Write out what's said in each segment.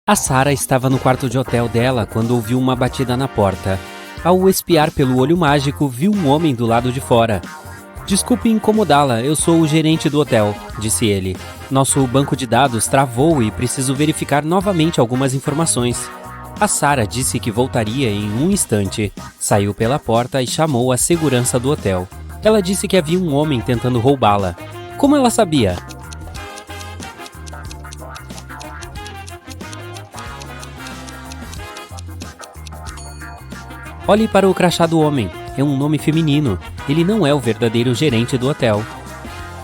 A Sarah estava no quarto de hotel dela quando ouviu uma batida na porta. Ao espiar pelo olho mágico, viu um homem do lado de fora. "Desculpe incomodá-la, eu sou o gerente do hotel", disse ele. "Nosso banco de dados travou e preciso verificar novamente algumas informações." A Sarah disse que voltaria em um instante. Saiu pela porta e chamou a segurança do hotel. Ela disse que havia um homem tentando roubá-la. Como ela sabia? Olhe para o crachá do homem. É um nome feminino. Ele não é o verdadeiro gerente do hotel.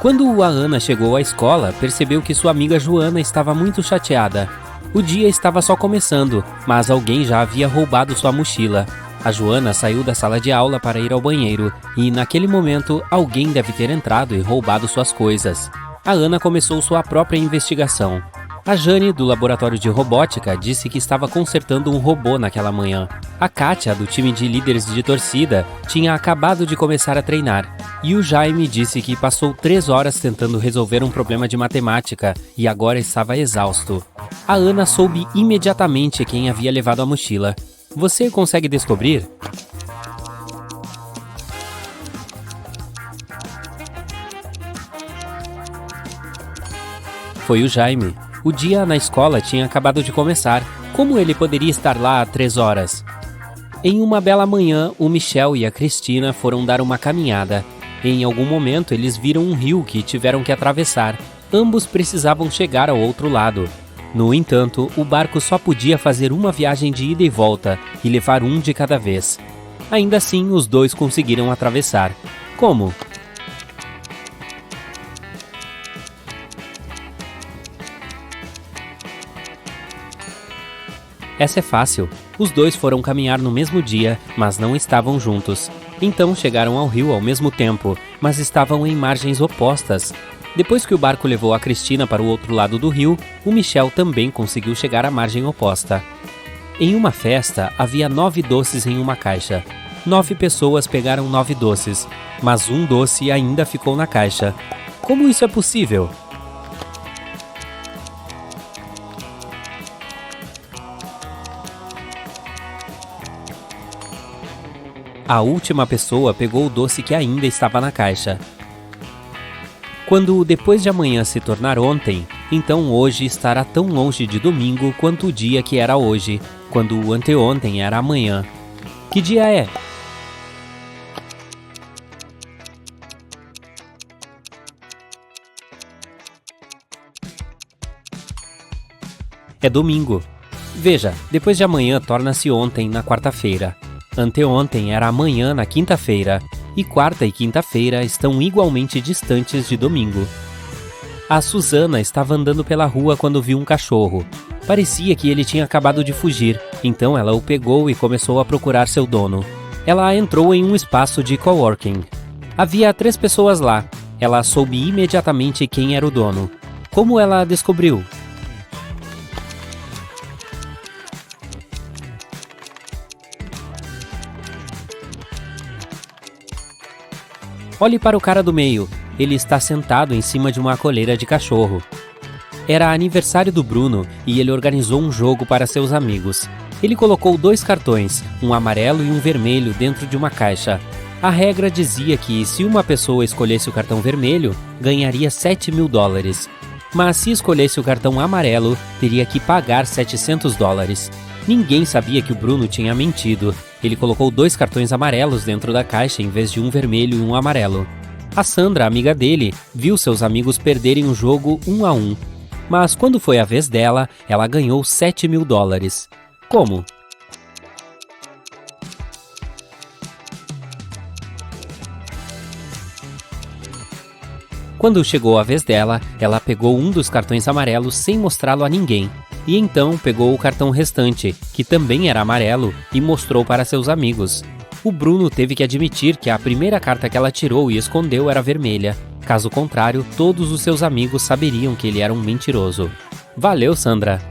Quando a Ana chegou à escola, percebeu que sua amiga Joana estava muito chateada. O dia estava só começando, mas alguém já havia roubado sua mochila. A Joana saiu da sala de aula para ir ao banheiro e, naquele momento, alguém deve ter entrado e roubado suas coisas. A Ana começou sua própria investigação. A Jane, do laboratório de robótica, disse que estava consertando um robô naquela manhã. A Kátia, do time de líderes de torcida, tinha acabado de começar a treinar. E o Jaime disse que passou 3 horas tentando resolver um problema de matemática e agora estava exausto. A Ana soube imediatamente quem havia levado a mochila. Você consegue descobrir? Foi o Jaime. O dia na escola tinha acabado de começar. Como ele poderia estar lá há 3 horas? Em uma bela manhã, o Michel e a Cristina foram dar uma caminhada. Em algum momento, eles viram um rio que tiveram que atravessar. Ambos precisavam chegar ao outro lado. No entanto, o barco só podia fazer uma viagem de ida e volta e levar um de cada vez. Ainda assim, os dois conseguiram atravessar. Como? Essa é fácil. Os dois foram caminhar no mesmo dia, mas não estavam juntos. Então chegaram ao rio ao mesmo tempo, mas estavam em margens opostas. Depois que o barco levou a Cristina para o outro lado do rio, o Michel também conseguiu chegar à margem oposta. Em uma festa, havia 9 doces em uma caixa. 9 pessoas pegaram 9 doces, mas um doce ainda ficou na caixa. Como isso é possível? A última pessoa pegou o doce que ainda estava na caixa. Quando o depois de amanhã se tornar ontem, então hoje estará tão longe de domingo quanto o dia que era hoje, quando o anteontem era amanhã. Que dia é? É domingo. Veja, depois de amanhã torna-se ontem na quarta-feira. Anteontem era amanhã na quinta-feira, e quarta e quinta-feira estão igualmente distantes de domingo. A Susana estava andando pela rua quando viu um cachorro. Parecia que ele tinha acabado de fugir, então ela o pegou e começou a procurar seu dono. Ela entrou em um espaço de coworking. Havia 3 pessoas lá. Ela soube imediatamente quem era o dono. Como ela descobriu? Olhe para o cara do meio. Ele está sentado em cima de uma coleira de cachorro. Era aniversário do Bruno e ele organizou um jogo para seus amigos. Ele colocou 2 cartões, um amarelo e um vermelho, dentro de uma caixa. A regra dizia que se uma pessoa escolhesse o cartão vermelho, ganharia $7.000. Mas se escolhesse o cartão amarelo, teria que pagar $700. Ninguém sabia que o Bruno tinha mentido. Ele colocou 2 cartões amarelos dentro da caixa em vez de um vermelho e um amarelo. A Sandra, amiga dele, viu seus amigos perderem o jogo 1-1. Mas quando foi a vez dela, ela ganhou $7.000. Como? Quando chegou a vez dela, ela pegou um dos cartões amarelos sem mostrá-lo a ninguém. E então pegou o cartão restante, que também era amarelo, e mostrou para seus amigos. O Bruno teve que admitir que a primeira carta que ela tirou e escondeu era vermelha. Caso contrário, todos os seus amigos saberiam que ele era um mentiroso. Valeu, Sandra!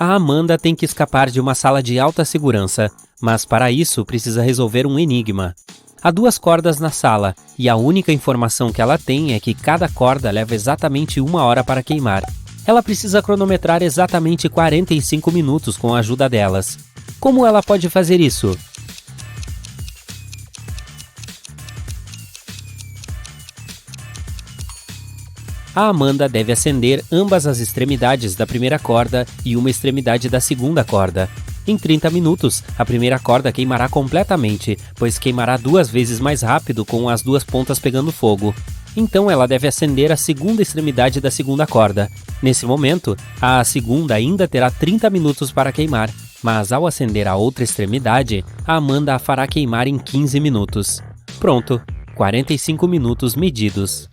A Amanda tem que escapar de uma sala de alta segurança, mas para isso precisa resolver um enigma. Há 2 cordas na sala, e a única informação que ela tem é que cada corda leva exatamente 1 hora para queimar. Ela precisa cronometrar exatamente 45 minutos com a ajuda delas. Como ela pode fazer isso? A Amanda deve acender ambas as extremidades da primeira corda e uma extremidade da segunda corda. Em 30 minutos, a primeira corda queimará completamente, pois queimará 2 vezes mais rápido com as 2 pontas pegando fogo. Então ela deve acender a segunda extremidade da segunda corda. Nesse momento, a segunda ainda terá 30 minutos para queimar, mas ao acender a outra extremidade, a Amanda a fará queimar em 15 minutos. Pronto, 45 minutos medidos.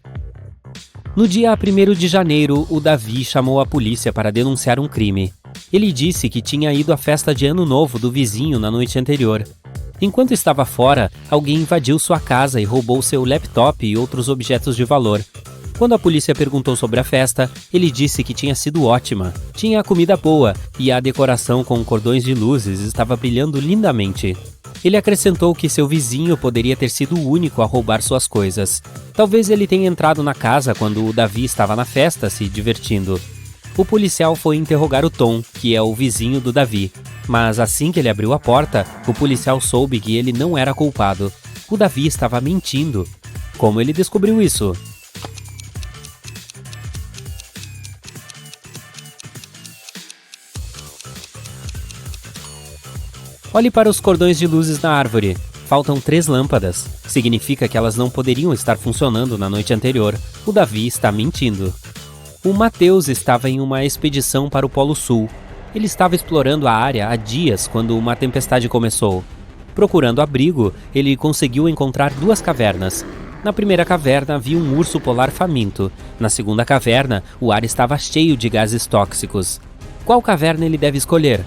No dia 1º de janeiro, o Davi chamou a polícia para denunciar um crime. Ele disse que tinha ido à festa de Ano Novo do vizinho na noite anterior. Enquanto estava fora, alguém invadiu sua casa e roubou seu laptop e outros objetos de valor. Quando a polícia perguntou sobre a festa, ele disse que tinha sido ótima. Tinha comida boa e a decoração com cordões de luzes estava brilhando lindamente. Ele acrescentou que seu vizinho poderia ter sido o único a roubar suas coisas. Talvez ele tenha entrado na casa quando o Davi estava na festa, se divertindo. O policial foi interrogar o Tom, que é o vizinho do Davi. Mas assim que ele abriu a porta, o policial soube que ele não era culpado. O Davi estava mentindo. Como ele descobriu isso? Olhe para os cordões de luzes na árvore. Faltam 3 lâmpadas. Significa que elas não poderiam estar funcionando na noite anterior. O Davi está mentindo. O Matheus estava em uma expedição para o Polo Sul. Ele estava explorando a área há dias quando uma tempestade começou. Procurando abrigo, ele conseguiu encontrar 2 cavernas. Na primeira caverna havia um urso polar faminto. Na segunda caverna, o ar estava cheio de gases tóxicos. Qual caverna ele deve escolher?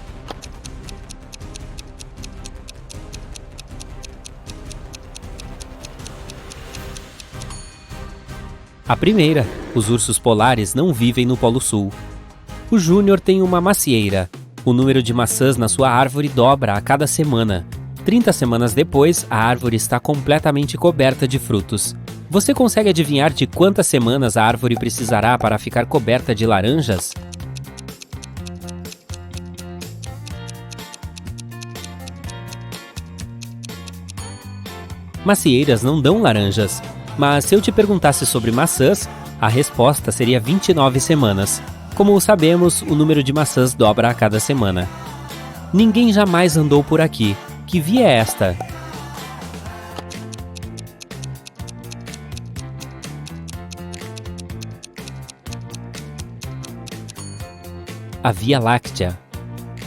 A primeira, os ursos polares não vivem no Polo Sul. O Júnior tem uma macieira. O número de maçãs na sua árvore dobra a cada semana. 30 semanas depois, a árvore está completamente coberta de frutos. Você consegue adivinhar de quantas semanas a árvore precisará para ficar coberta de laranjas? Macieiras não dão laranjas. Mas se eu te perguntasse sobre maçãs, a resposta seria 29 semanas. Como sabemos, o número de maçãs dobra a cada semana. Ninguém jamais andou por aqui. Que via é esta? A Via Láctea.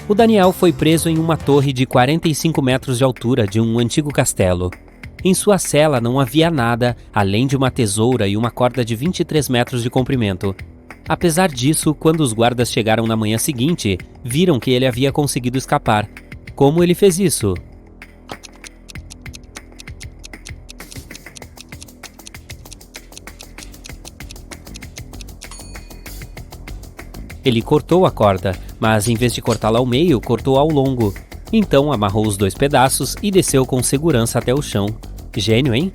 O Daniel foi preso em uma torre de 45 metros de altura de um antigo castelo. Em sua cela não havia nada, além de uma tesoura e uma corda de 23 metros de comprimento. Apesar disso, quando os guardas chegaram na manhã seguinte, viram que ele havia conseguido escapar. Como ele fez isso? Ele cortou a corda, mas em vez de cortá-la ao meio, cortou ao longo. Então amarrou os 2 pedaços e desceu com segurança até o chão. Gênio, hein?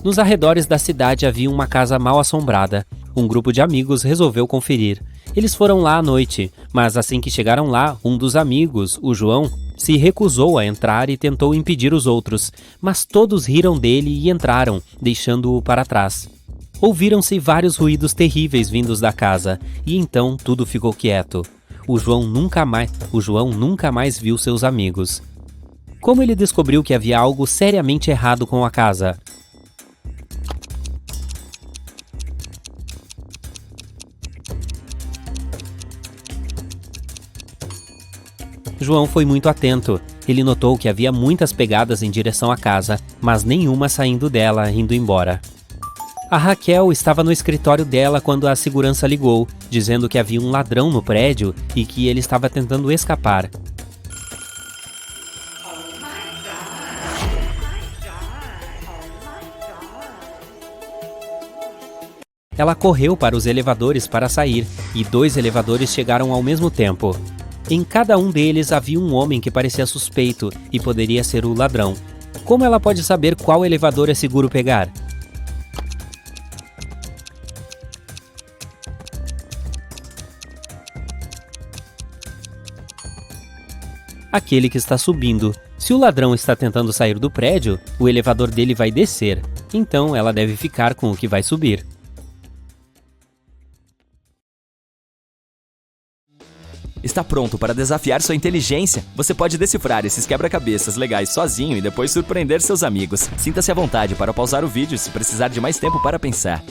Nos arredores da cidade havia uma casa mal assombrada. Um grupo de amigos resolveu conferir. Eles foram lá à noite, mas assim que chegaram lá, um dos amigos, o João, se recusou a entrar e tentou impedir os outros, mas todos riram dele e entraram, deixando-o para trás. Ouviram-se vários ruídos terríveis vindos da casa, e então tudo ficou quieto. O João nunca mais viu seus amigos. Como ele descobriu que havia algo seriamente errado com a casa? João foi muito atento. Ele notou que havia muitas pegadas em direção à casa, mas nenhuma saindo dela, indo embora. A Raquel estava no escritório dela quando a segurança ligou, dizendo que havia um ladrão no prédio e que ele estava tentando escapar. Ela correu para os elevadores para sair, e 2 elevadores chegaram ao mesmo tempo. Em cada um deles havia um homem que parecia suspeito e poderia ser o ladrão. Como ela pode saber qual elevador é seguro pegar? aquele que está subindo. Se o ladrão está tentando sair do prédio, o elevador dele vai descer, então ela deve ficar com o que vai subir. Está pronto para desafiar sua inteligência? Você pode decifrar esses quebra-cabeças legais sozinho e depois surpreender seus amigos. Sinta-se à vontade para pausar o vídeo se precisar de mais tempo para pensar.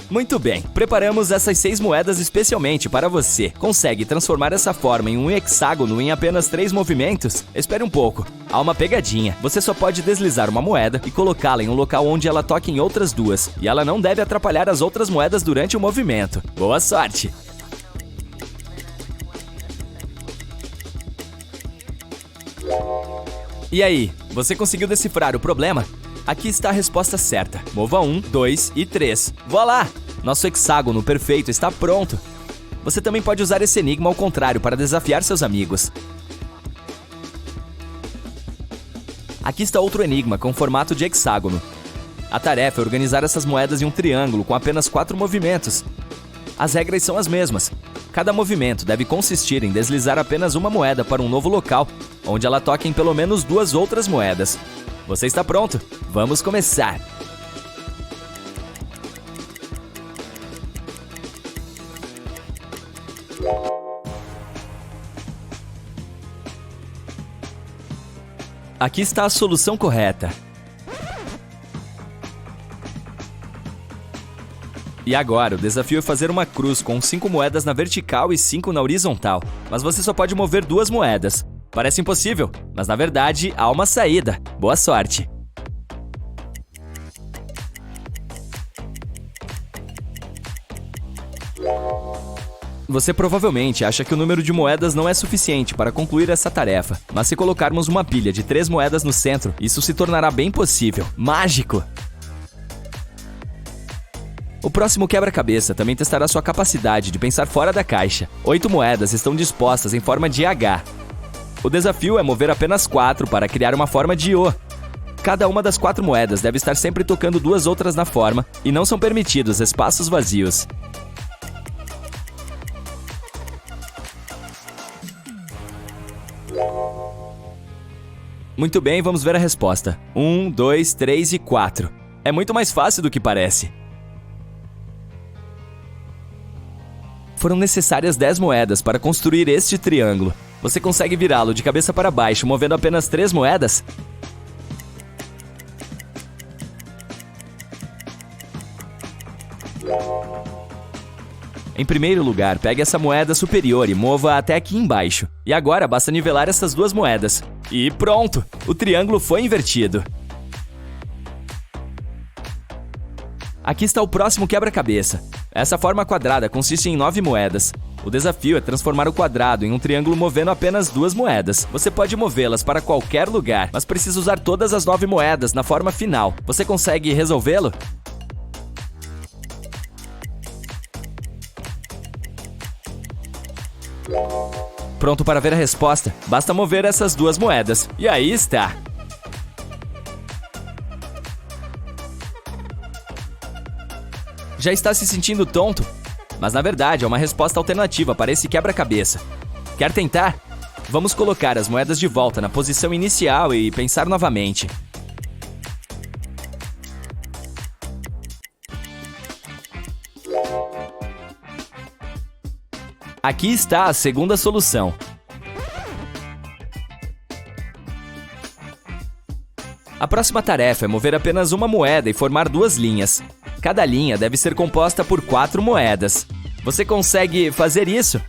Muito bem, preparamos essas 6 moedas especialmente para você. Consegue transformar essa forma em um hexágono em apenas 3 movimentos? Espere um pouco, há uma pegadinha. Você só pode deslizar uma moeda e colocá-la em um local onde ela toque em outras 2. E ela não deve atrapalhar as outras moedas durante o movimento. Boa sorte! E aí, você conseguiu decifrar o problema? Aqui está a resposta certa. Mova 1, 2 e 3. Voilá! Nosso hexágono perfeito está pronto. Você também pode usar esse enigma ao contrário para desafiar seus amigos. Aqui está outro enigma com formato de hexágono. A tarefa é organizar essas moedas em um triângulo com apenas 4 movimentos. As regras são as mesmas. Cada movimento deve consistir em deslizar apenas uma moeda para um novo local, onde ela toque em pelo menos 2 outras moedas. Você está pronto? Vamos começar! Aqui está a solução correta. E agora, o desafio é fazer uma cruz com 5 moedas na vertical e 5 na horizontal. Mas você só pode mover 2 moedas. Parece impossível, mas na verdade há uma saída. Boa sorte! Você provavelmente acha que o número de moedas não é suficiente para concluir essa tarefa, mas se colocarmos uma pilha de 3 moedas no centro, isso se tornará bem possível. Mágico! O próximo quebra-cabeça também testará sua capacidade de pensar fora da caixa. 8 moedas estão dispostas em forma de H. O desafio é mover apenas 4 para criar uma forma de O. Cada uma das 4 moedas deve estar sempre tocando 2 outras na forma e não são permitidos espaços vazios. Muito bem, vamos ver a resposta. 1, 2, 3 e 4. É muito mais fácil do que parece. Foram necessárias 10 moedas para construir este triângulo. Você consegue virá-lo de cabeça para baixo movendo apenas 3 moedas? Em primeiro lugar, pegue essa moeda superior e mova até aqui embaixo. E agora basta nivelar essas 2 moedas. E pronto! O triângulo foi invertido. Aqui está o próximo quebra-cabeça. Essa forma quadrada consiste em 9 moedas. O desafio é transformar o quadrado em um triângulo movendo apenas 2 moedas. Você pode movê-las para qualquer lugar, mas precisa usar todas as 9 moedas na forma final. Você consegue resolvê-lo? Pronto para ver a resposta? Basta mover essas 2 moedas. E aí está! Já está se sentindo tonto? Mas na verdade é uma resposta alternativa para esse quebra-cabeça. Quer tentar? Vamos colocar as moedas de volta na posição inicial e pensar novamente. Aqui está a segunda solução. A próxima tarefa é mover apenas uma moeda e formar 2 linhas. Cada linha deve ser composta por 4 moedas. Você consegue fazer isso?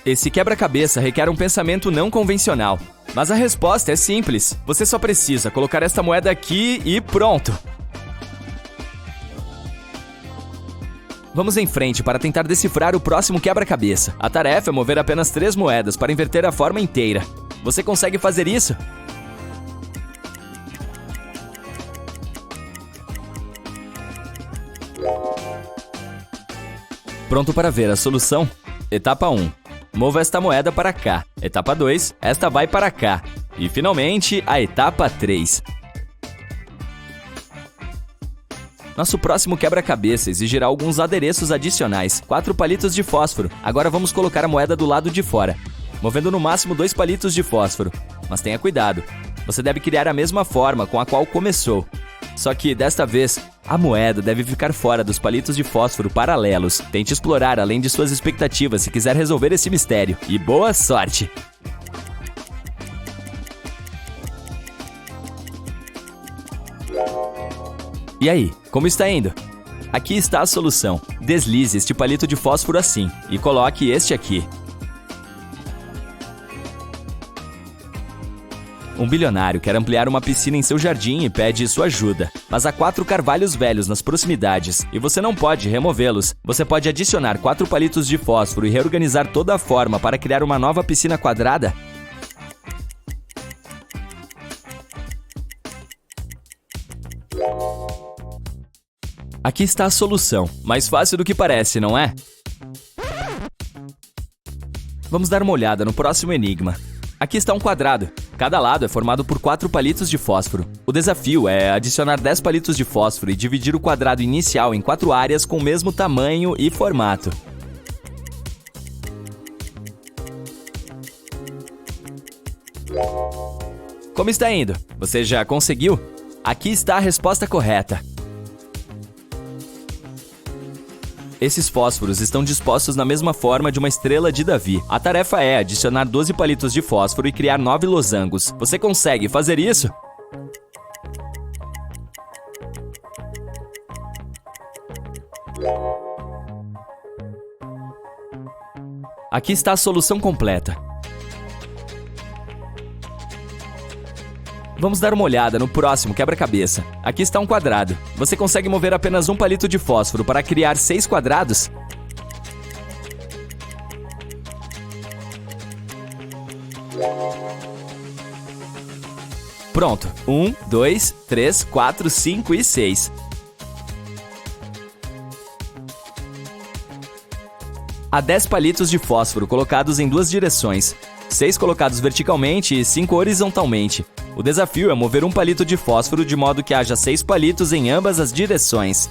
Esse quebra-cabeça requer um pensamento não convencional. Mas a resposta é simples. Você só precisa colocar esta moeda aqui e pronto! Vamos em frente para tentar decifrar o próximo quebra-cabeça. A tarefa é mover apenas 3 moedas para inverter a forma inteira. Você consegue fazer isso? Pronto para ver a solução? Etapa 1. Mova esta moeda para cá. Etapa 2. Esta vai para cá. E finalmente, a etapa 3. Nosso próximo quebra-cabeça exigirá alguns adereços adicionais. 4 palitos de fósforo. Agora vamos colocar a moeda do lado de fora, movendo no máximo 2 palitos de fósforo. Mas tenha cuidado, você deve criar a mesma forma com a qual começou. Só que, desta vez, a moeda deve ficar fora dos palitos de fósforo paralelos. Tente explorar além de suas expectativas se quiser resolver esse mistério. E boa sorte! E aí, como está indo? Aqui está a solução. Deslize este palito de fósforo assim e coloque este aqui. Um bilionário quer ampliar uma piscina em seu jardim e pede sua ajuda. Mas há 4 carvalhos velhos nas proximidades e você não pode removê-los. Você pode adicionar 4 palitos de fósforo e reorganizar toda a forma para criar uma nova piscina quadrada? Aqui está a solução. Mais fácil do que parece, não é? Vamos dar uma olhada no próximo enigma. Aqui está um quadrado. Cada lado é formado por 4 palitos de fósforo. O desafio é adicionar 10 palitos de fósforo e dividir o quadrado inicial em 4 áreas com o mesmo tamanho e formato. Como está indo? Você já conseguiu? Aqui está a resposta correta. Esses fósforos estão dispostos na mesma forma de uma estrela de Davi. A tarefa é adicionar 12 palitos de fósforo e criar 9 losangos. Você consegue fazer isso? Aqui está a solução completa. Vamos dar uma olhada no próximo quebra-cabeça. Aqui está um quadrado. Você consegue mover apenas um palito de fósforo para criar 6 quadrados? Pronto. 1, 2, 3, 4, 5 e 6. Há 10 palitos de fósforo colocados em 2 direções. 6 colocados verticalmente e 5 horizontalmente. O desafio é mover um palito de fósforo de modo que haja 6 palitos em ambas as direções.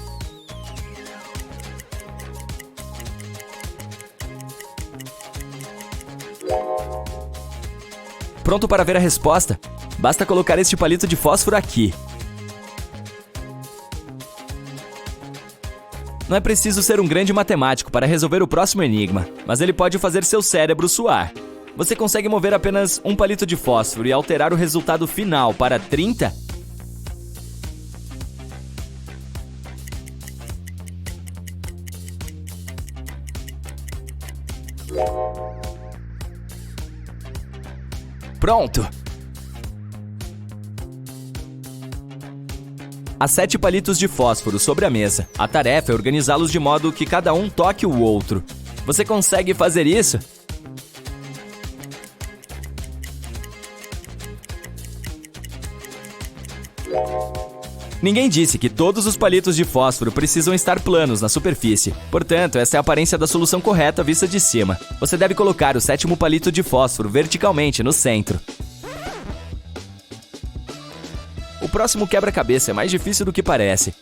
Pronto para ver a resposta? Basta colocar este palito de fósforo aqui. Não é preciso ser um grande matemático para resolver o próximo enigma, mas ele pode fazer seu cérebro suar. Você consegue mover apenas um palito de fósforo e alterar o resultado final para 30? Pronto! Há 7 palitos de fósforo sobre a mesa. A tarefa é organizá-los de modo que cada um toque o outro. Você consegue fazer isso? Ninguém disse que todos os palitos de fósforo precisam estar planos na superfície. Portanto, essa é a aparência da solução correta vista de cima. Você deve colocar o 7º palito de fósforo verticalmente no centro. O próximo quebra-cabeça é mais difícil do que parece.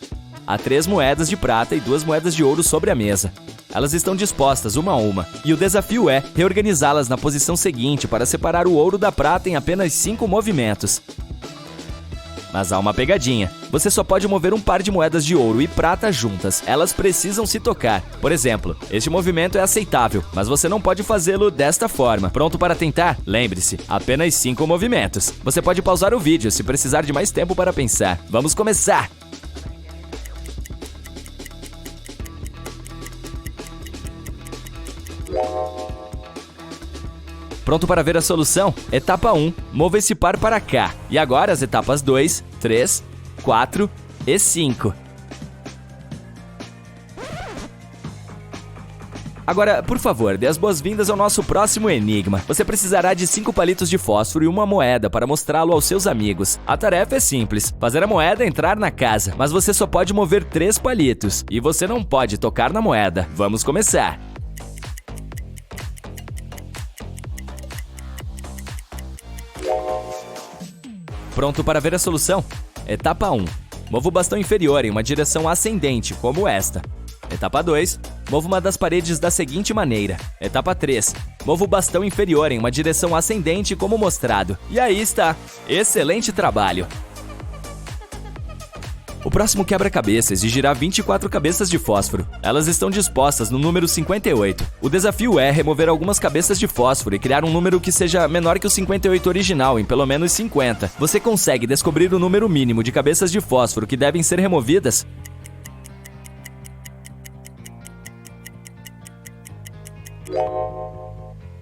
Há 3 moedas de prata e 2 moedas de ouro sobre a mesa. Elas estão dispostas uma a uma, e o desafio é reorganizá-las na posição seguinte para separar o ouro da prata em apenas 5 movimentos. Mas há uma pegadinha. Você só pode mover um par de moedas de ouro e prata juntas. Elas precisam se tocar. Por exemplo, este movimento é aceitável, mas você não pode fazê-lo desta forma. Pronto para tentar? Lembre-se, apenas 5 movimentos. Você pode pausar o vídeo se precisar de mais tempo para pensar. Vamos começar! Pronto para ver a solução? Etapa 1. Mova esse par para cá. E agora as etapas 2, 3, 4 e 5. Agora, por favor, dê as boas-vindas ao nosso próximo enigma. Você precisará de 5 palitos de fósforo e uma moeda para mostrá-lo aos seus amigos. A tarefa é simples, fazer a moeda entrar na casa, mas você só pode mover 3 palitos. E você não pode tocar na moeda. Vamos começar! Pronto para ver a solução? Etapa 1. Mova o bastão inferior em uma direção ascendente, como esta. Etapa 2. Mova uma das paredes da seguinte maneira. Etapa 3. Mova o bastão inferior em uma direção ascendente, como mostrado. E aí está! Excelente trabalho! O próximo quebra-cabeça exigirá 24 cabeças de fósforo. Elas estão dispostas no número 58. O desafio é remover algumas cabeças de fósforo e criar um número que seja menor que o 58 original em pelo menos 50. Você consegue descobrir o número mínimo de cabeças de fósforo que devem ser removidas?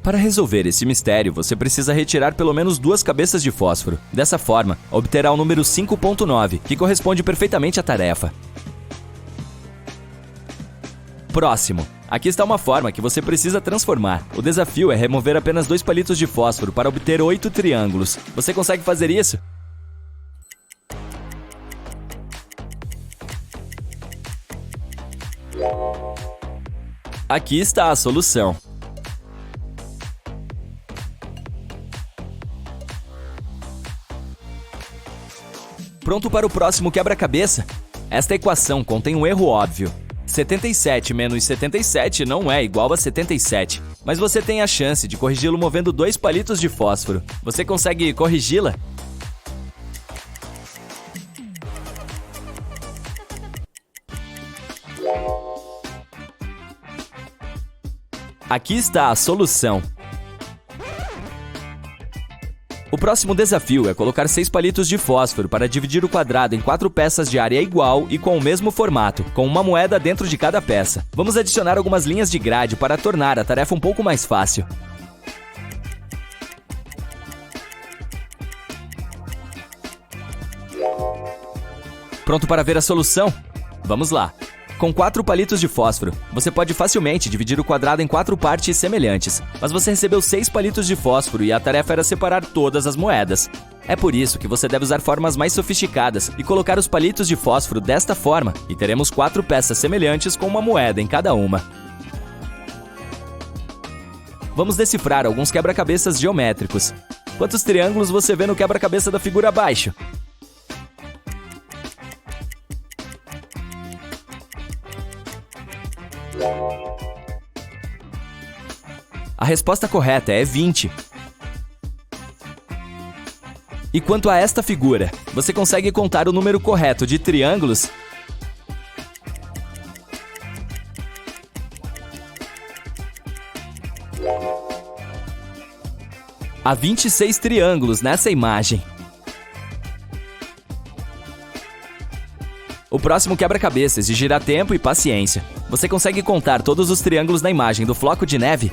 Para resolver esse mistério, você precisa retirar pelo menos 2 cabeças de fósforo. Dessa forma, obterá o número 5.9, que corresponde perfeitamente à tarefa. Próximo. Aqui está uma forma que você precisa transformar. O desafio é remover apenas 2 palitos de fósforo para obter 8 triângulos. Você consegue fazer isso? Aqui está a solução. Pronto para o próximo quebra-cabeça? Esta equação contém um erro óbvio. 77 menos 77 não é igual a 77, mas você tem a chance de corrigi-lo movendo 2 palitos de fósforo. Você consegue corrigi-la? Aqui está a solução. O próximo desafio é colocar 6 palitos de fósforo para dividir o quadrado em 4 peças de área igual e com o mesmo formato, com uma moeda dentro de cada peça. Vamos adicionar algumas linhas de grade para tornar a tarefa um pouco mais fácil. Pronto para ver a solução? Vamos lá! Com 4 palitos de fósforo, você pode facilmente dividir o quadrado em 4 partes semelhantes, mas você recebeu 6 palitos de fósforo e a tarefa era separar todas as moedas. É por isso que você deve usar formas mais sofisticadas e colocar os palitos de fósforo desta forma, e teremos 4 peças semelhantes com uma moeda em cada uma. Vamos decifrar alguns quebra-cabeças geométricos. Quantos triângulos você vê no quebra-cabeça da figura abaixo? A resposta correta é 20. E quanto a esta figura, você consegue contar o número correto de triângulos? Há 26 triângulos nessa imagem. O próximo quebra-cabeça exigirá tempo e paciência. Você consegue contar todos os triângulos na imagem do floco de neve?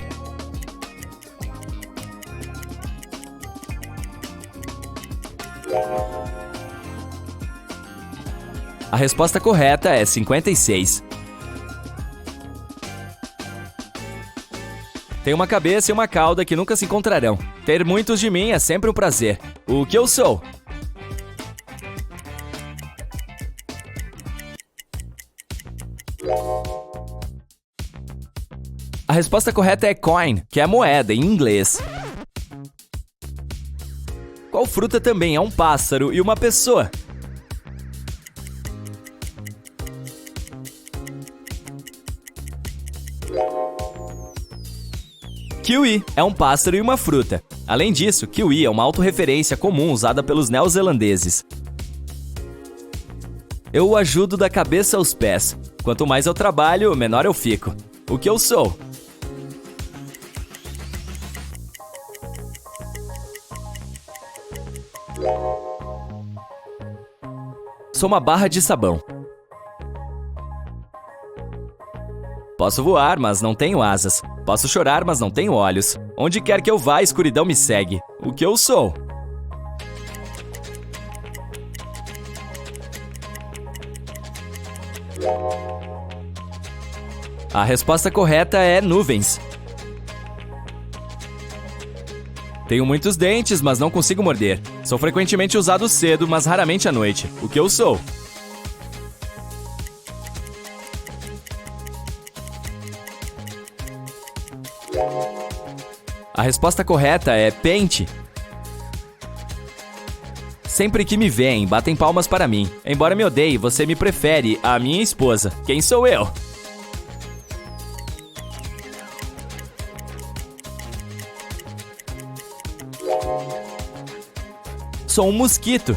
A resposta correta é 56. Tem uma cabeça e uma cauda que nunca se encontrarão. Ter muitos de mim é sempre um prazer. O que eu sou? A resposta correta é coin, que é moeda em inglês. Qual fruta também é um pássaro e uma pessoa? Kiwi é um pássaro e uma fruta. Além disso, kiwi é uma autorreferência comum usada pelos neozelandeses. Eu o ajudo da cabeça aos pés. Quanto mais eu trabalho, menor eu fico. O que eu sou? Sou uma barra de sabão. Posso voar, mas não tenho asas. Posso chorar, mas não tenho olhos. Onde quer que eu vá, a escuridão me segue. O que eu sou? A resposta correta é nuvens. Tenho muitos dentes, mas não consigo morder. Sou frequentemente usado cedo, mas raramente à noite. O que eu sou? A resposta correta é pente. Sempre que me veem, batem palmas para mim. Embora me odeie, você me prefere a minha esposa. Quem sou eu? Sou um mosquito.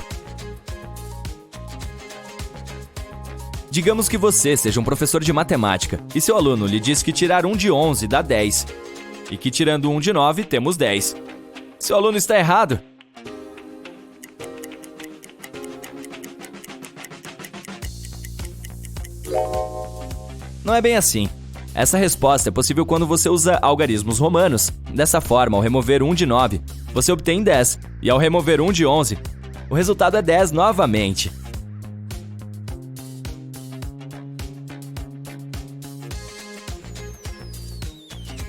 Digamos que você seja um professor de matemática e seu aluno lhe diz que tirar 1 de 11 dá 10 e que tirando 1 de 9 temos 10. Seu aluno está errado. Não é bem assim. Essa resposta é possível quando você usa algarismos romanos. Dessa forma, ao remover 1 de 9, você obtém 10. E ao remover 1 de 11, o resultado é 10 novamente.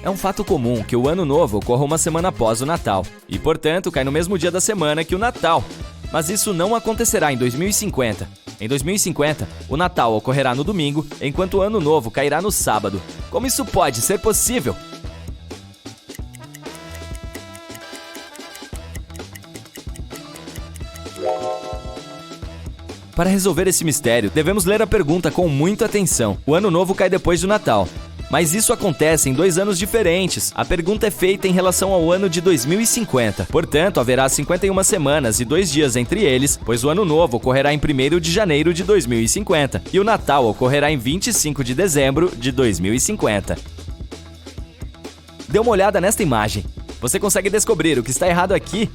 É um fato comum que o Ano Novo ocorra uma semana após o Natal. E, portanto, cai no mesmo dia da semana que o Natal. Mas isso não acontecerá em 2050. Em 2050, o Natal ocorrerá no domingo, enquanto o Ano Novo cairá no sábado. Como isso pode ser possível? Para resolver esse mistério, devemos ler a pergunta com muita atenção. O Ano Novo cai depois do Natal. Mas isso acontece em 2 anos diferentes. A pergunta é feita em relação ao ano de 2050. Portanto, haverá 51 semanas e 2 dias entre eles, pois o Ano Novo ocorrerá em 1º de janeiro de 2050 e o Natal ocorrerá em 25 de dezembro de 2050. Dê uma olhada nesta imagem. Você consegue descobrir o que está errado aqui?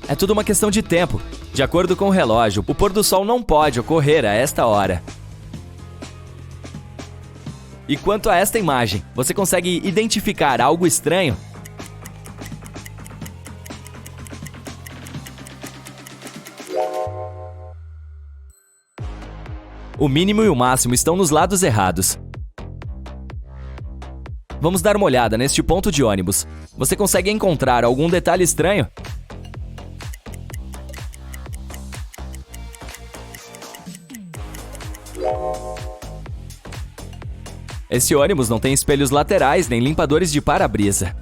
É tudo uma questão de tempo. De acordo com o relógio, o pôr do sol não pode ocorrer a esta hora. E quanto a esta imagem, você consegue identificar algo estranho? O mínimo e o máximo estão nos lados errados. Vamos dar uma olhada neste ponto de ônibus. Você consegue encontrar algum detalhe estranho? Esse ônibus não tem espelhos laterais nem limpadores de para-brisa.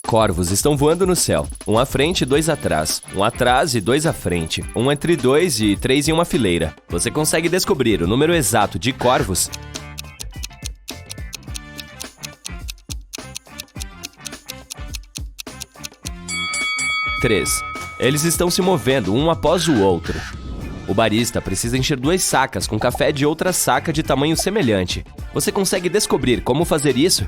Corvos estão voando no céu. Um à frente e 2 atrás. Um atrás e 2 à frente. Um entre 2 e 3 em uma fileira. Você consegue descobrir o número exato de corvos? Três. Eles estão se movendo um após o outro. O barista precisa encher 2 sacas com café de outra saca de tamanho semelhante. Você consegue descobrir como fazer isso?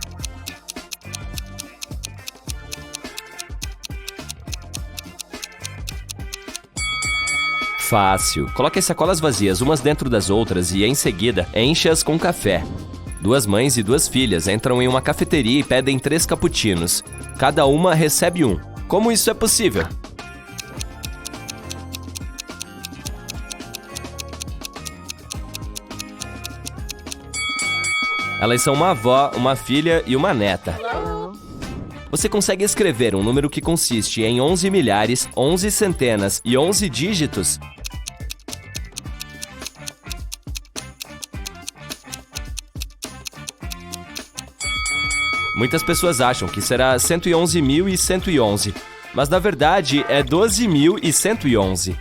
Fácil. Coloque as sacolas vazias umas dentro das outras e, em seguida, enche-as com café. 2 mães e 2 filhas entram em uma cafeteria e pedem 3 cappuccinos. Cada uma recebe 1. Como isso é possível? Elas são uma avó, uma filha e uma neta. Você consegue escrever um número que consiste em 11 milhares, 11 centenas e 11 dígitos? Muitas pessoas acham que será 111.111, mas na verdade é 12.111.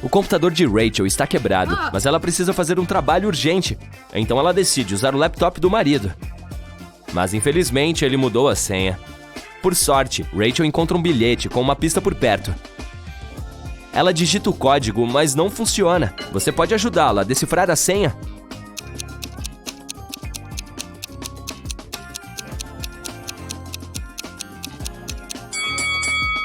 O computador de Rachel está quebrado, mas ela precisa fazer um trabalho urgente. Então ela decide usar o laptop do marido. Mas infelizmente ele mudou a senha. Por sorte, Rachel encontra um bilhete com uma pista por perto. Ela digita o código, mas não funciona. Você pode ajudá-la a decifrar a senha?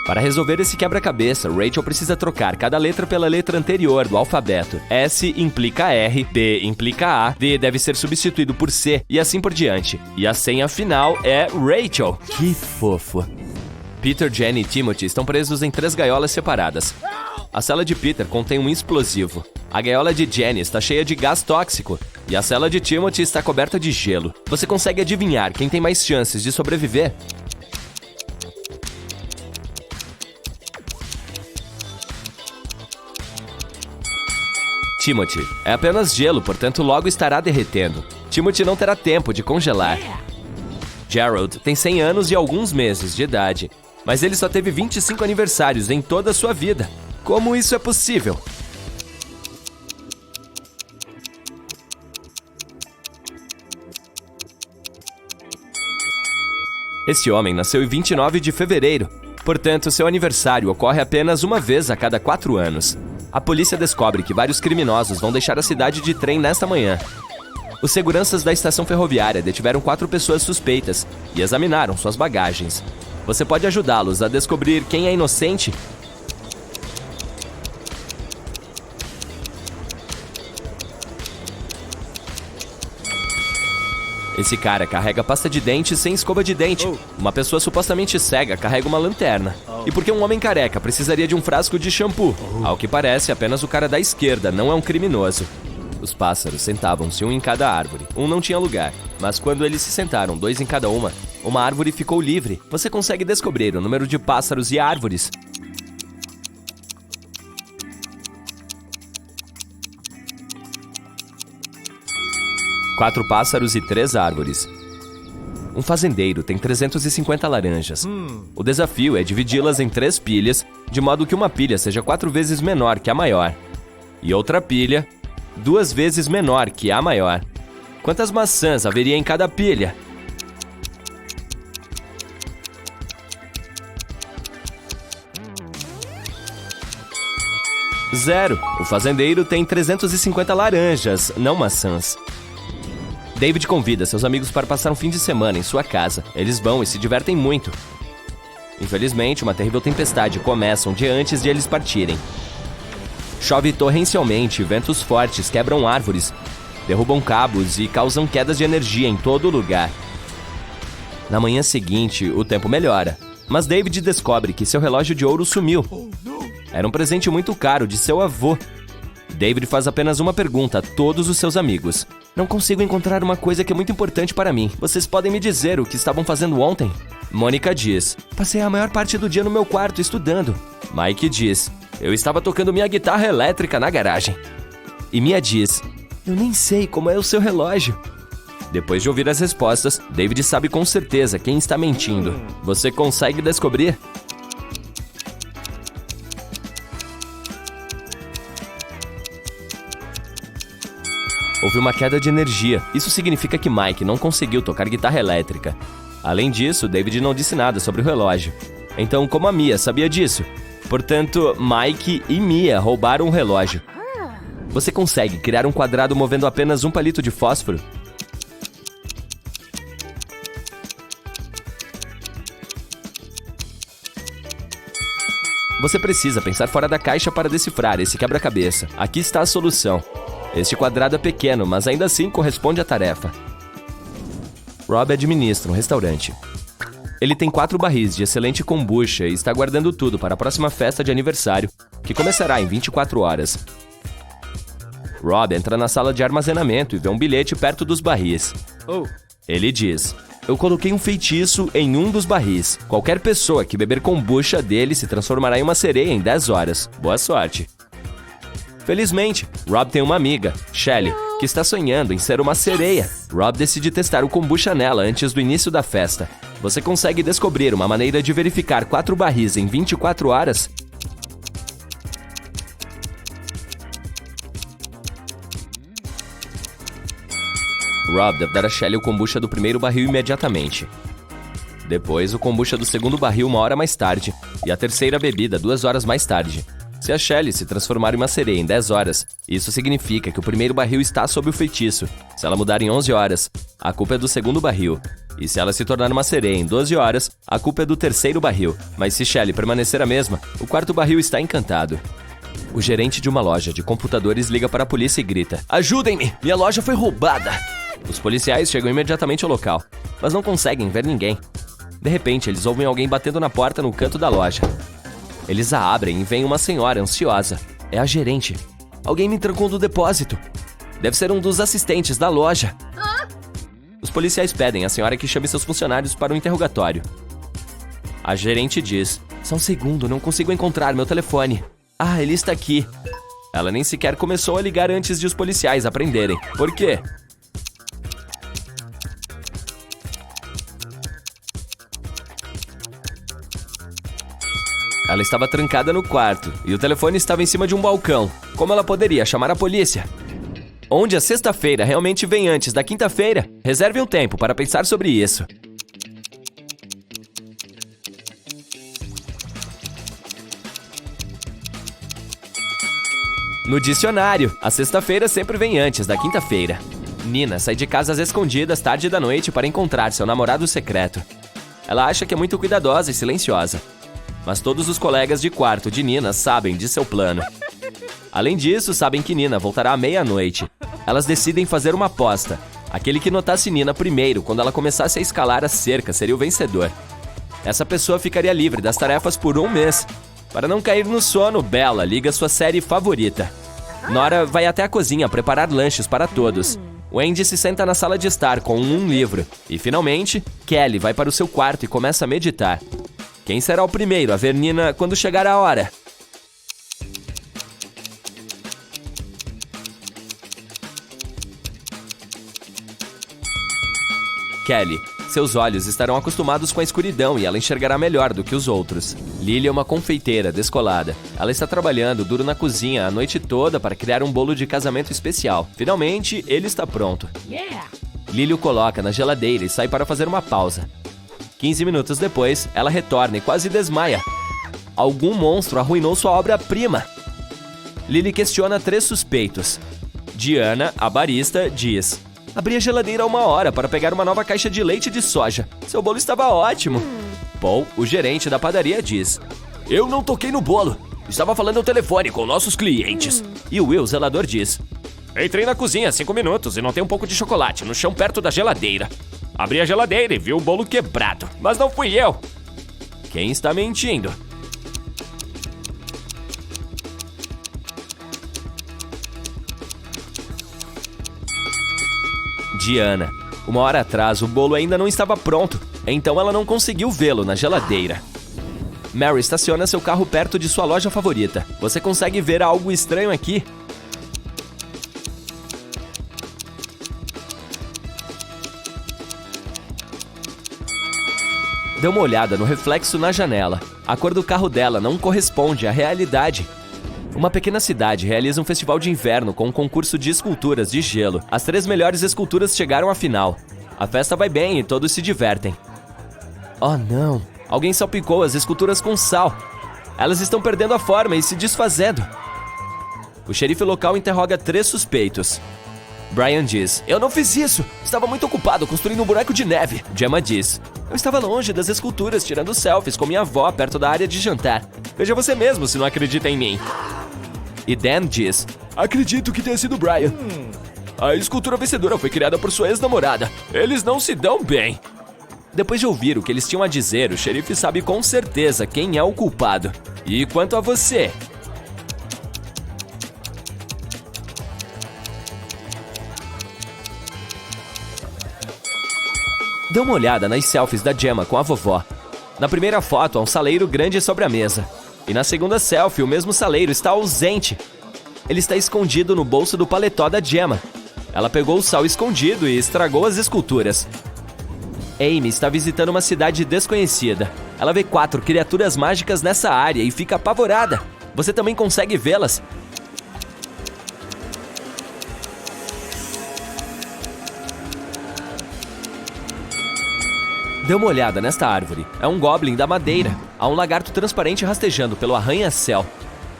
Para resolver esse quebra-cabeça, Rachel precisa trocar cada letra pela letra anterior do alfabeto. S implica R, B implica A, D deve ser substituído por C e assim por diante. E a senha final é Rachel. Que fofo. Peter, Jenny e Timothy estão presos em 3 gaiolas separadas. A cela de Peter contém um explosivo. A gaiola de Jenny está cheia de gás tóxico. E a cela de Timothy está coberta de gelo. Você consegue adivinhar quem tem mais chances de sobreviver? Timothy. É apenas gelo, portanto logo estará derretendo. Timothy não terá tempo de congelar. Gerald tem 100 anos e alguns meses de idade, mas ele só teve 25 aniversários em toda a sua vida. Como isso é possível? Esse homem nasceu em 29 de fevereiro, portanto, seu aniversário ocorre apenas uma vez a cada 4 anos. A polícia descobre que vários criminosos vão deixar a cidade de trem nesta manhã. Os seguranças da estação ferroviária detiveram 4 pessoas suspeitas e examinaram suas bagagens. Você pode ajudá-los a descobrir quem é inocente? Esse cara carrega pasta de dente sem escova de dente. Uma pessoa supostamente cega carrega uma lanterna. E por que um homem careca precisaria de um frasco de shampoo? Ao que parece, apenas o cara da esquerda não é um criminoso. Os pássaros sentavam-se um em cada árvore. Um não tinha lugar, mas quando eles se sentaram 2 em cada uma árvore ficou livre. Você consegue descobrir o número de pássaros e árvores? Quatro pássaros e 3 árvores. Um fazendeiro tem 350 laranjas. O desafio é dividi-las em 3 pilhas, de modo que uma pilha seja 4 vezes menor que a maior. E outra pilha, 2 vezes menor que a maior. Quantas maçãs haveria em cada pilha? Zero. O fazendeiro tem 350 laranjas, não maçãs. David convida seus amigos para passar um fim de semana em sua casa. Eles vão e se divertem muito. Infelizmente, uma terrível tempestade começa um dia antes de eles partirem. Chove torrencialmente, ventos fortes quebram árvores, derrubam cabos e causam quedas de energia em todo lugar. Na manhã seguinte, o tempo melhora, mas David descobre que seu relógio de ouro sumiu. Era um presente muito caro de seu avô. David faz apenas uma pergunta a todos os seus amigos. Não consigo encontrar uma coisa que é muito importante para mim. Vocês podem me dizer o que estavam fazendo ontem? Mônica diz: passei a maior parte do dia no meu quarto estudando. Mike diz: eu estava tocando minha guitarra elétrica na garagem. E Mia diz: eu nem sei como é o seu relógio. Depois de ouvir as respostas, David sabe com certeza quem está mentindo. Você consegue descobrir? Houve uma queda de energia. Isso significa que Mike não conseguiu tocar guitarra elétrica. Além disso, David não disse nada sobre o relógio. Então, como a Mia sabia disso? Portanto, Mike e Mia roubaram o relógio. Você consegue criar um quadrado movendo apenas um palito de fósforo? Você precisa pensar fora da caixa para decifrar esse quebra-cabeça. Aqui está a solução. Este quadrado é pequeno, mas ainda assim corresponde à tarefa. Rob administra um restaurante. Ele tem 4 barris de excelente kombucha e está guardando tudo para a próxima festa de aniversário, que começará em 24 horas. Rob entra na sala de armazenamento e vê um bilhete perto dos barris. Ele diz: eu coloquei um feitiço em um dos barris. Qualquer pessoa que beber kombucha dele se transformará em uma sereia em 10 horas. Boa sorte. Felizmente, Rob tem uma amiga, Shelley, que está sonhando em ser uma sereia. Rob decide testar o kombucha nela antes do início da festa. Você consegue descobrir uma maneira de verificar 4 barris em 24 horas? Rob deve dar a Shelley o kombucha do primeiro barril imediatamente. Depois, o kombucha do segundo barril 1 hora mais tarde. E a terceira bebida 2 horas mais tarde. Se a Shelley se transformar em uma sereia em 10 horas, isso significa que o primeiro barril está sob o feitiço. Se ela mudar em 11 horas, a culpa é do segundo barril. E se ela se tornar uma sereia em 12 horas, a culpa é do terceiro barril. Mas se Shelley permanecer a mesma, o quarto barril está encantado. O gerente de uma loja de computadores liga para a polícia e grita: ajudem-me! Minha loja foi roubada! Os policiais chegam imediatamente ao local, mas não conseguem ver ninguém. De repente, eles ouvem alguém batendo na porta no canto da loja. Eles a abrem e vem uma senhora ansiosa. É a gerente. Alguém me trancou do depósito. Deve ser um dos assistentes da loja. Os policiais pedem à senhora que chame seus funcionários para um interrogatório. A gerente diz: só um segundo, não consigo encontrar meu telefone. Ah, ele está aqui. Ela nem sequer começou a ligar antes de os policiais aprenderem. Por quê? Ela estava trancada no quarto e o telefone estava em cima de um balcão. Como ela poderia chamar a polícia? Onde a sexta-feira realmente vem antes da quinta-feira? Reserve um tempo para pensar sobre isso. No dicionário, a sexta-feira sempre vem antes da quinta-feira. Nina sai de casa às escondidas tarde da noite para encontrar seu namorado secreto. Ela acha que é muito cuidadosa e silenciosa. Mas todos os colegas de quarto de Nina sabem de seu plano. Além disso, sabem que Nina voltará à meia-noite. Elas decidem fazer uma aposta. Aquele que notasse Nina primeiro, quando ela começasse a escalar a cerca, seria o vencedor. Essa pessoa ficaria livre das tarefas por um mês. Para não cair no sono, Bella liga sua série favorita. Nora vai até a cozinha preparar lanches para todos. Wendy se senta na sala de estar com um livro. E, finalmente, Kelly vai para o seu quarto e começa a meditar. Quem será o primeiro a ver Nina quando chegar a hora? Kelly. Seus olhos estarão acostumados com a escuridão e ela enxergará melhor do que os outros. Lily é uma confeiteira descolada. Ela está trabalhando duro na cozinha a noite toda para criar um bolo de casamento especial. Finalmente, ele está pronto. Lily o coloca na geladeira e sai para fazer uma pausa. 15 minutos depois, ela retorna e quase desmaia. Algum monstro arruinou sua obra-prima. Lily questiona 3 suspeitos. Diana, a barista, diz: abri a geladeira há 1 hora para pegar uma nova caixa de leite de soja. Seu bolo estava ótimo. Paul, o gerente da padaria, diz: eu não toquei no bolo. Estava falando ao telefone com nossos clientes. E o Will, zelador, diz: entrei na cozinha há 5 minutos e notei um pouco de chocolate no chão perto da geladeira. Abri a geladeira e vi o bolo quebrado, mas não fui eu. Quem está mentindo? Diana. 1 hora atrás, o bolo ainda não estava pronto, então ela não conseguiu vê-lo na geladeira. Mary estaciona seu carro perto de sua loja favorita. Você consegue ver algo estranho aqui? Dê uma olhada no reflexo na janela. A cor do carro dela não corresponde à realidade. Uma pequena cidade realiza um festival de inverno com um concurso de esculturas de gelo. As 3 melhores esculturas chegaram à final. A festa vai bem e todos se divertem. Oh não! Alguém salpicou as esculturas com sal. Elas estão perdendo a forma e se desfazendo. O xerife local interroga 3 suspeitos. Brian diz: eu não fiz isso! Estava muito ocupado construindo um boneco de neve. Gemma diz: eu estava longe das esculturas, tirando selfies com minha avó perto da área de jantar. Veja você mesmo se não acredita em mim. E Dan diz: acredito que tenha sido Brian. A escultura vencedora foi criada por sua ex-namorada. Eles não se dão bem. Depois de ouvir o que eles tinham a dizer, o xerife sabe com certeza quem é o culpado. E quanto a você? Dê uma olhada nas selfies da Gemma com a vovó. Na primeira foto, há um saleiro grande sobre a mesa. E na segunda selfie, o mesmo saleiro está ausente. Ele está escondido no bolso do paletó da Gemma. Ela pegou o sal escondido e estragou as esculturas. Amy está visitando uma cidade desconhecida. Ela vê 4 criaturas mágicas nessa área e fica apavorada. Você também consegue vê-las? Dê uma olhada nesta árvore. É um goblin da madeira. Há um lagarto transparente rastejando pelo arranha-céu.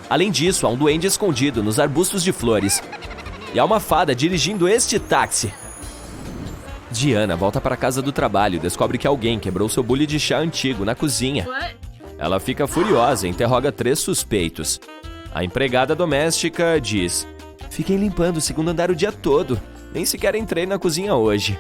Além disso, há um duende escondido nos arbustos de flores. E há uma fada dirigindo este táxi. Diana volta para a casa do trabalho e descobre que alguém quebrou seu bule de chá antigo na cozinha. Ela fica furiosa e interroga 3 suspeitos. A empregada doméstica diz: fiquei limpando o segundo andar o dia todo. Nem sequer entrei na cozinha hoje.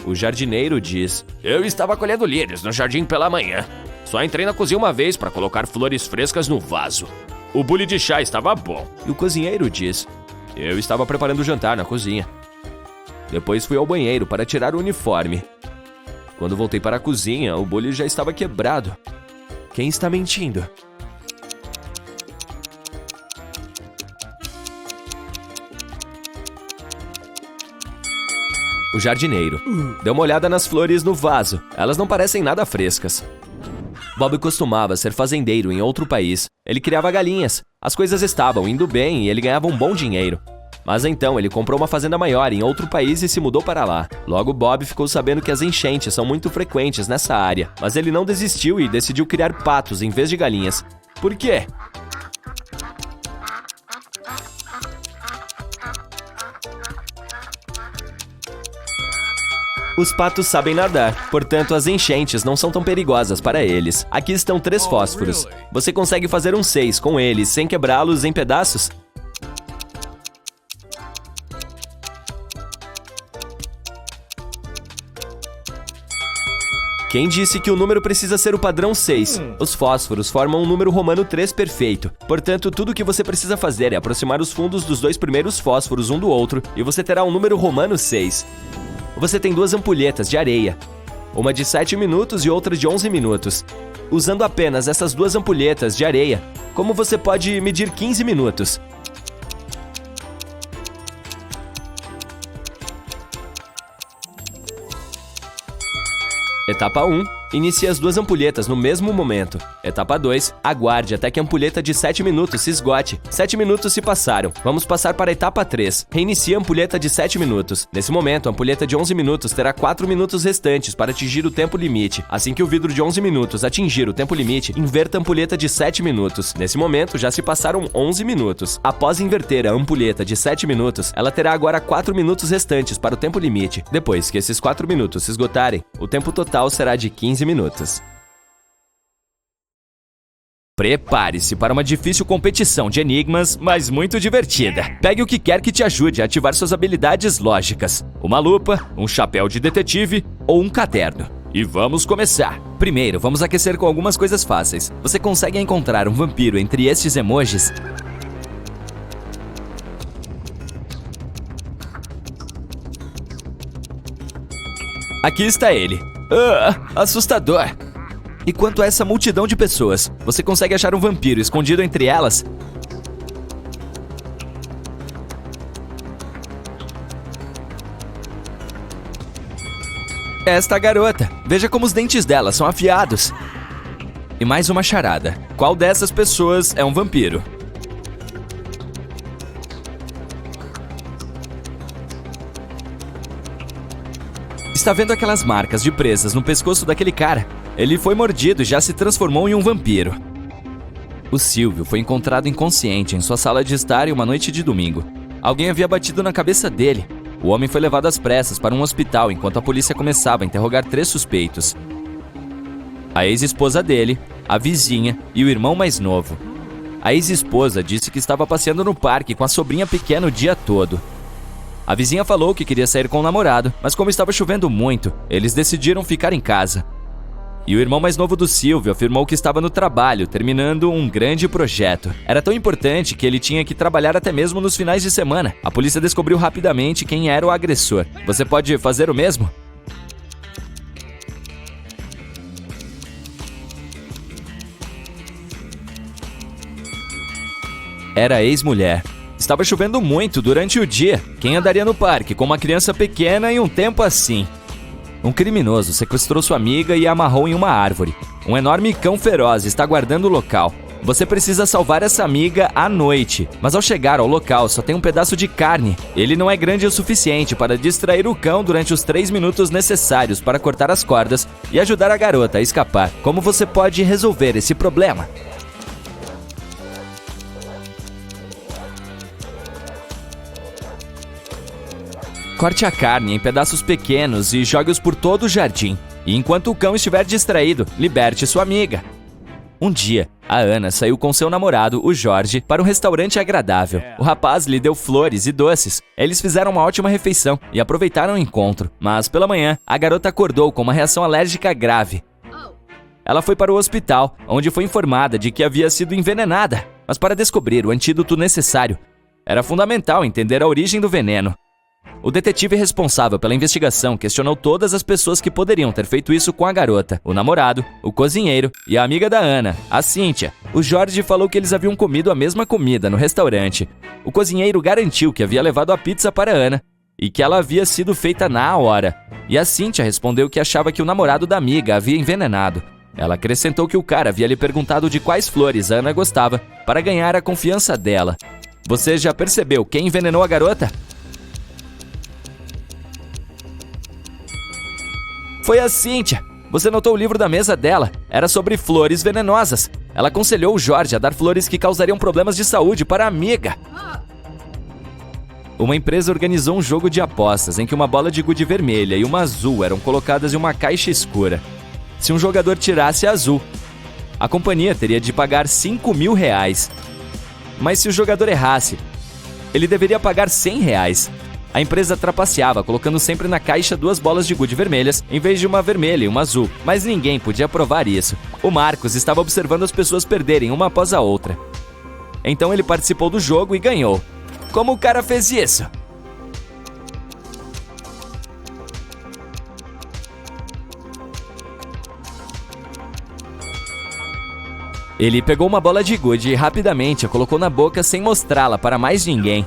O jardineiro diz: eu estava colhendo lírios no jardim pela manhã. Só entrei na cozinha uma vez para colocar flores frescas no vaso. O bule de chá estava bom. E o cozinheiro diz: eu estava preparando o jantar na cozinha. Depois fui ao banheiro para tirar o uniforme. Quando voltei para a cozinha, o bule já estava quebrado. Quem está mentindo? O jardineiro. Dê uma olhada nas flores no vaso. Elas não parecem nada frescas. Bob costumava ser fazendeiro em outro país. Ele criava galinhas. As coisas estavam indo bem e ele ganhava um bom dinheiro. Mas então ele comprou uma fazenda maior em outro país e se mudou para lá. Logo, Bob ficou sabendo que as enchentes são muito frequentes nessa área. Mas ele não desistiu e decidiu criar patos em vez de galinhas. Por quê? Os patos sabem nadar, portanto as enchentes não são tão perigosas para eles. Aqui estão 3 fósforos. Você consegue fazer um 6 com eles sem quebrá-los em pedaços? Quem disse que o número precisa ser o padrão 6? Os fósforos formam um número romano 3 perfeito. Portanto, tudo o que você precisa fazer é aproximar os fundos dos 2 primeiros fósforos um do outro e você terá um número romano 6. Você tem 2 ampulhetas de areia, uma de 7 minutos e outra de 11 minutos. Usando apenas essas 2 ampulhetas de areia, como você pode medir 15 minutos? Etapa 1. Inicie as 2 ampulhetas no mesmo momento. Etapa 2. Aguarde até que a ampulheta de 7 minutos se esgote. 7 minutos se passaram. Vamos passar para a etapa 3. Reinicie a ampulheta de 7 minutos. Nesse momento, a ampulheta de 11 minutos terá 4 minutos restantes para atingir o tempo limite. Assim que o vidro de 11 minutos atingir o tempo limite, inverta a ampulheta de 7 minutos. Nesse momento, já se passaram 11 minutos. Após inverter a ampulheta de 7 minutos, ela terá agora 4 minutos restantes para o tempo limite. Depois que esses 4 minutos se esgotarem, o tempo total será de 15 minutos. Prepare-se para uma difícil competição de enigmas, mas muito divertida. Pegue o que quer que te ajude a ativar suas habilidades lógicas. Uma lupa, um chapéu de detetive ou um caderno. E vamos começar. Primeiro, vamos aquecer com algumas coisas fáceis. Você consegue encontrar um vampiro entre estes emojis? Aqui está ele. Assustador! E quanto a essa multidão de pessoas, você consegue achar um vampiro escondido entre elas? Esta garota. Veja como os dentes dela são afiados. E mais uma charada. Qual dessas pessoas é um vampiro? Está vendo aquelas marcas de presas no pescoço daquele cara? Ele foi mordido e já se transformou em um vampiro. O Silvio foi encontrado inconsciente em sua sala de estar em uma noite de domingo. Alguém havia batido na cabeça dele. O homem foi levado às pressas para um hospital enquanto a polícia começava a interrogar 3 suspeitos. A ex-esposa dele, a vizinha e o irmão mais novo. A ex-esposa disse que estava passeando no parque com a sobrinha pequena o dia todo. A vizinha falou que queria sair com o namorado, mas como estava chovendo muito, eles decidiram ficar em casa. E o irmão mais novo do Silvio afirmou que estava no trabalho, terminando um grande projeto. Era tão importante que ele tinha que trabalhar até mesmo nos finais de semana. A polícia descobriu rapidamente quem era o agressor. Você pode fazer o mesmo? Era a ex-mulher. Estava chovendo muito durante o dia. Quem andaria no parque com uma criança pequena em um tempo assim? Um criminoso sequestrou sua amiga e a amarrou em uma árvore. Um enorme cão feroz está guardando o local. Você precisa salvar essa amiga à noite, mas ao chegar ao local só tem um pedaço de carne. Ele não é grande o suficiente para distrair o cão durante os 3 minutos necessários para cortar as cordas e ajudar a garota a escapar. Como você pode resolver esse problema? Corte a carne em pedaços pequenos e jogue-os por todo o jardim. E enquanto o cão estiver distraído, liberte sua amiga. Um dia, a Ana saiu com seu namorado, o Jorge, para um restaurante agradável. O rapaz lhe deu flores e doces. Eles fizeram uma ótima refeição e aproveitaram o encontro. Mas pela manhã, a garota acordou com uma reação alérgica grave. Ela foi para o hospital, onde foi informada de que havia sido envenenada. Mas para descobrir o antídoto necessário, era fundamental entender a origem do veneno. O detetive responsável pela investigação questionou todas as pessoas que poderiam ter feito isso com a garota: o namorado, o cozinheiro e a amiga da Ana, a Cíntia. O Jorge falou que eles haviam comido a mesma comida no restaurante. O cozinheiro garantiu que havia levado a pizza para a Ana e que ela havia sido feita na hora. E a Cíntia respondeu que achava que o namorado da amiga havia envenenado. Ela acrescentou que o cara havia lhe perguntado de quais flores a Ana gostava para ganhar a confiança dela. Você já percebeu quem envenenou a garota? Foi a Cynthia. Você notou o livro da mesa dela. Era sobre flores venenosas. Ela aconselhou o Jorge a dar flores que causariam problemas de saúde para a amiga. Uma empresa organizou um jogo de apostas em que uma bola de gude vermelha e uma azul eram colocadas em uma caixa escura. Se um jogador tirasse a azul, a companhia teria de pagar R$5.000. Mas se o jogador errasse, ele deveria pagar R$100. A empresa trapaceava, colocando sempre na caixa 2 bolas de gude vermelhas, em vez de uma vermelha e uma azul. Mas ninguém podia provar isso. O Marcos estava observando as pessoas perderem uma após a outra. Então ele participou do jogo e ganhou. Como o cara fez isso? Ele pegou uma bola de gude e rapidamente a colocou na boca sem mostrá-la para mais ninguém.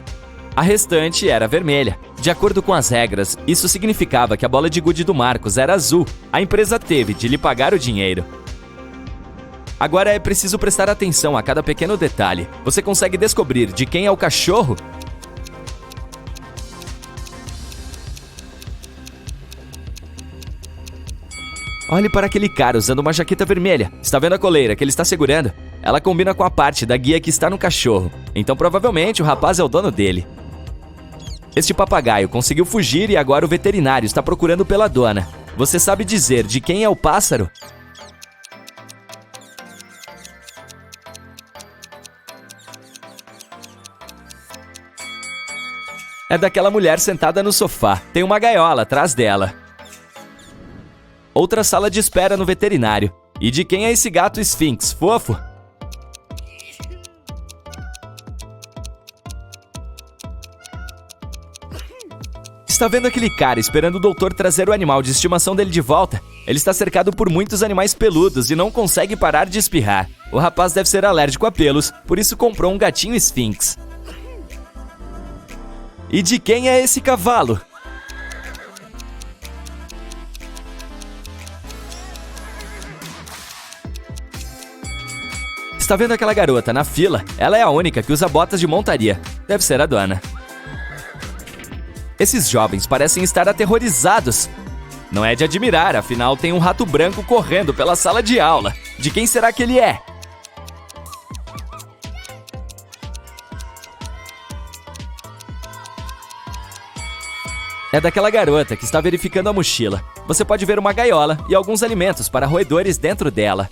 A restante era vermelha. De acordo com as regras, isso significava que a bola de gude do Marcos era azul. A empresa teve de lhe pagar o dinheiro. Agora é preciso prestar atenção a cada pequeno detalhe. Você consegue descobrir de quem é o cachorro? Olhe para aquele cara usando uma jaqueta vermelha. Está vendo a coleira que ele está segurando? Ela combina com a parte da guia que está no cachorro. Então provavelmente o rapaz é o dono dele. Este papagaio conseguiu fugir e agora o veterinário está procurando pela dona. Você sabe dizer de quem é o pássaro? É daquela mulher sentada no sofá. Tem uma gaiola atrás dela. Outra sala de espera no veterinário. E de quem é esse gato Sphinx, fofo? Está vendo aquele cara esperando o doutor trazer o animal de estimação dele de volta? Ele está cercado por muitos animais peludos e não consegue parar de espirrar. O rapaz deve ser alérgico a pelos, por isso comprou um gatinho Sphinx. E de quem é esse cavalo? Está vendo aquela garota na fila? Ela é a única que usa botas de montaria. Deve ser a dona. Esses jovens parecem estar aterrorizados. Não é de admirar, afinal tem um rato branco correndo pela sala de aula. De quem será que ele é? É daquela garota que está verificando a mochila. Você pode ver uma gaiola e alguns alimentos para roedores dentro dela.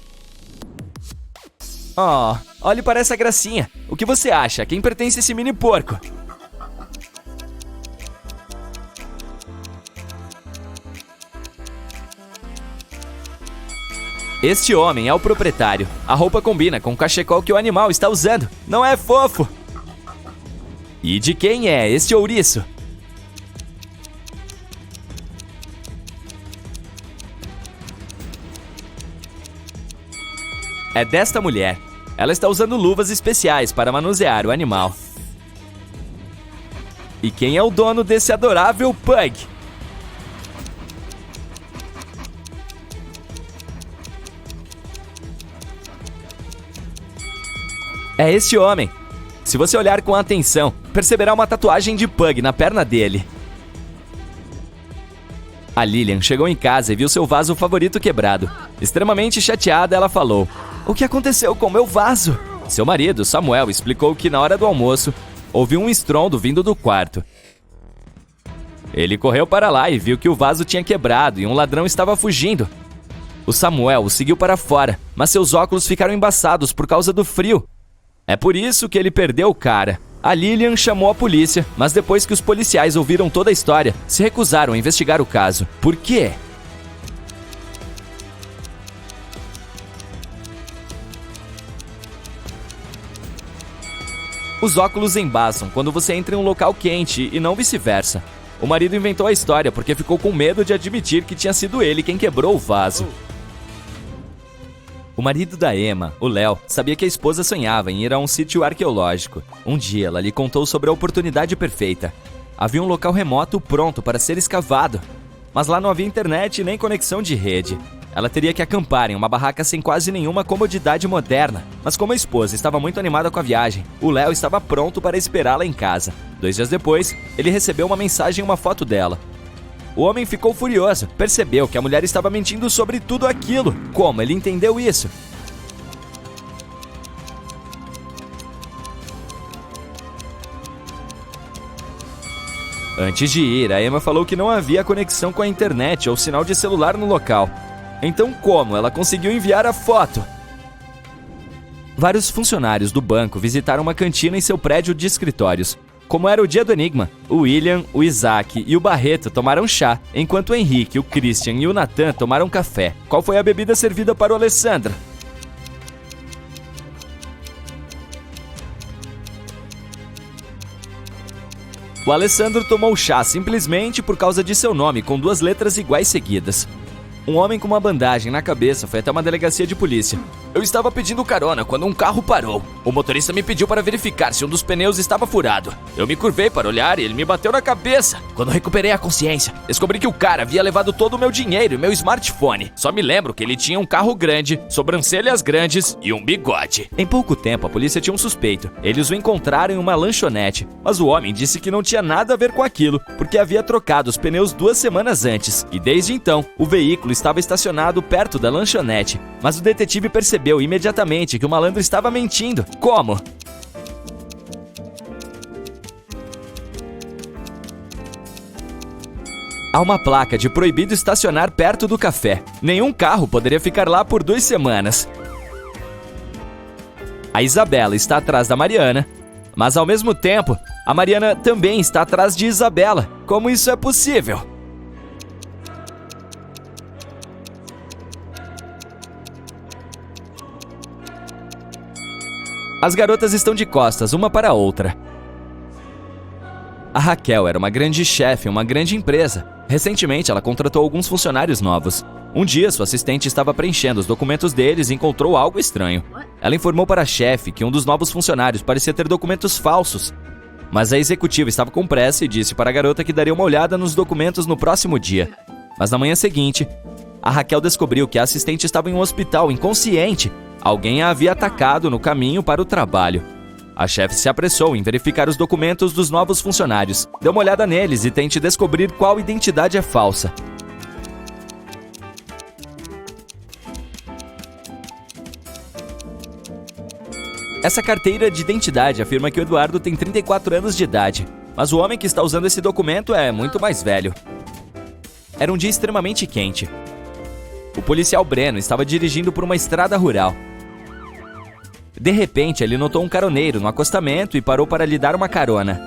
Oh, olhe para essa gracinha. O que você acha? A quem pertence esse mini porco? Este homem é o proprietário. A roupa combina com o cachecol que o animal está usando. Não é fofo? E de quem é este ouriço? É desta mulher. Ela está usando luvas especiais para manusear o animal. E quem é o dono desse adorável pug? É este homem. Se você olhar com atenção, perceberá uma tatuagem de pug na perna dele. A Lilian chegou em casa e viu seu vaso favorito quebrado. Extremamente chateada, ela falou: "O que aconteceu com meu vaso?" Seu marido, Samuel, explicou que na hora do almoço, ouviu um estrondo vindo do quarto. Ele correu para lá e viu que o vaso tinha quebrado e um ladrão estava fugindo. O Samuel o seguiu para fora, mas seus óculos ficaram embaçados por causa do frio. É por isso que ele perdeu o cara. A Lilian chamou a polícia, mas depois que os policiais ouviram toda a história, se recusaram a investigar o caso. Por quê? Os óculos embaçam quando você entra em um local quente e não vice-versa. O marido inventou a história porque ficou com medo de admitir que tinha sido ele quem quebrou o vaso. O marido da Emma, o Léo, sabia que a esposa sonhava em ir a um sítio arqueológico. Um dia ela lhe contou sobre a oportunidade perfeita. Havia um local remoto pronto para ser escavado, mas lá não havia internet nem conexão de rede. Ela teria que acampar em uma barraca sem quase nenhuma comodidade moderna. Mas como a esposa estava muito animada com a viagem, o Léo estava pronto para esperá-la em casa. 2 dias depois, ele recebeu uma mensagem e uma foto dela. O homem ficou furioso, percebeu que a mulher estava mentindo sobre tudo aquilo. Como ele entendeu isso? Antes de ir, a Emma falou que não havia conexão com a internet ou sinal de celular no local. Então como ela conseguiu enviar a foto? Vários funcionários do banco visitaram uma cantina em seu prédio de escritórios. Como era o dia do enigma, o William, o Isaac e o Barreto tomaram chá, enquanto o Henrique, o Christian e o Nathan tomaram café. Qual foi a bebida servida para o Alessandro? O Alessandro tomou chá simplesmente por causa de seu nome, com 2 letras iguais seguidas. Um homem com uma bandagem na cabeça foi até uma delegacia de polícia. Eu estava pedindo carona quando um carro parou. O motorista me pediu para verificar se um dos pneus estava furado. Eu me curvei para olhar e ele me bateu na cabeça. Quando recuperei a consciência, descobri que o cara havia levado todo o meu dinheiro e meu smartphone. Só me lembro que ele tinha um carro grande, sobrancelhas grandes e um bigode. Em pouco tempo, a polícia tinha um suspeito. Eles o encontraram em uma lanchonete, mas o homem disse que não tinha nada a ver com aquilo, porque havia trocado os pneus 2 semanas antes. E desde então, o veículo estava estacionado perto da lanchonete. Mas o detetive percebeu imediatamente que o malandro estava mentindo. Como? Há uma placa de proibido estacionar perto do café. Nenhum carro poderia ficar lá por 2 semanas. A Isabela está atrás da Mariana, mas ao mesmo tempo, a Mariana também está atrás de Isabela. Como isso é possível? As garotas estão de costas, uma para a outra. A Raquel era uma grande chefe em uma grande empresa. Recentemente, ela contratou alguns funcionários novos. Um dia, sua assistente estava preenchendo os documentos deles e encontrou algo estranho. Ela informou para a chefe que um dos novos funcionários parecia ter documentos falsos. Mas a executiva estava com pressa e disse para a garota que daria uma olhada nos documentos no próximo dia. Mas na manhã seguinte, a Raquel descobriu que a assistente estava em um hospital inconsciente. Alguém a havia atacado no caminho para o trabalho. A chefe se apressou em verificar os documentos dos novos funcionários. Dê uma olhada neles e tente descobrir qual identidade é falsa. Essa carteira de identidade afirma que o Eduardo tem 34 anos de idade, mas o homem que está usando esse documento é muito mais velho. Era um dia extremamente quente. O policial Breno estava dirigindo por uma estrada rural. De repente, ele notou um caroneiro no acostamento e parou para lhe dar uma carona.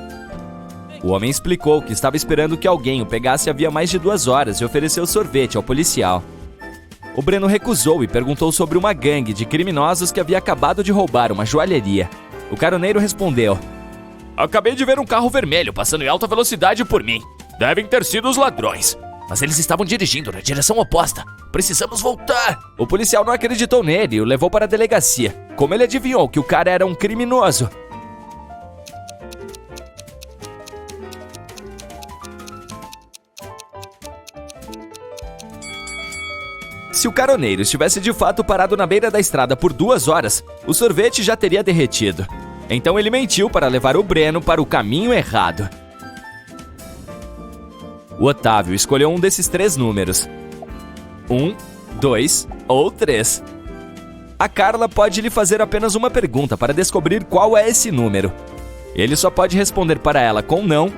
O homem explicou que estava esperando que alguém o pegasse havia mais de 2 horas e ofereceu sorvete ao policial. O Breno recusou e perguntou sobre uma gangue de criminosos que havia acabado de roubar uma joalheria. O caroneiro respondeu: acabei de ver um carro vermelho passando em alta velocidade por mim. Devem ter sido os ladrões. Mas eles estavam dirigindo na direção oposta. Precisamos voltar. O policial não acreditou nele e o levou para a delegacia. Como ele adivinhou que o cara era um criminoso? Se o caroneiro estivesse de fato parado na beira da estrada por 2 horas, o sorvete já teria derretido. Então ele mentiu para levar o Breno para o caminho errado. O Otávio escolheu um desses 3 números. 1, 2 ou 3. A Carla pode lhe fazer apenas uma pergunta para descobrir qual é esse número. Ele só pode responder para ela com não,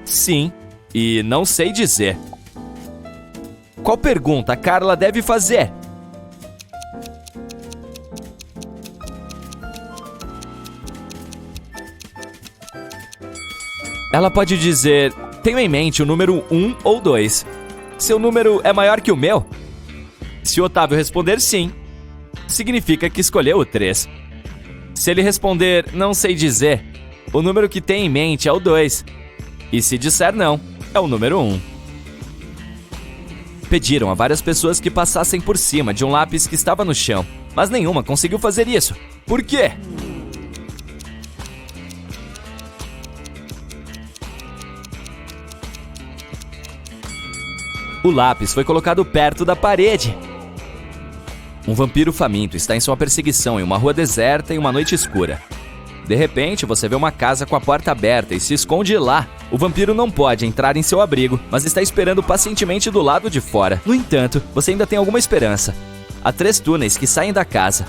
sim e não sei dizer. Qual pergunta a Carla deve fazer? Ela pode dizer: tenho em mente o número 1 ou 2. Seu número é maior que o meu? Se o Otávio responder sim, significa que escolheu o 3. Se ele responder não sei dizer, o número que tem em mente é o 2. E se disser não, é o número 1. Pediram a várias pessoas que passassem por cima de um lápis que estava no chão, mas nenhuma conseguiu fazer isso. Por quê? O lápis foi colocado perto da parede. Um vampiro faminto está em sua perseguição em uma rua deserta em uma noite escura. De repente, você vê uma casa com a porta aberta e se esconde lá. O vampiro não pode entrar em seu abrigo, mas está esperando pacientemente do lado de fora. No entanto, você ainda tem alguma esperança. Há 3 túneis que saem da casa.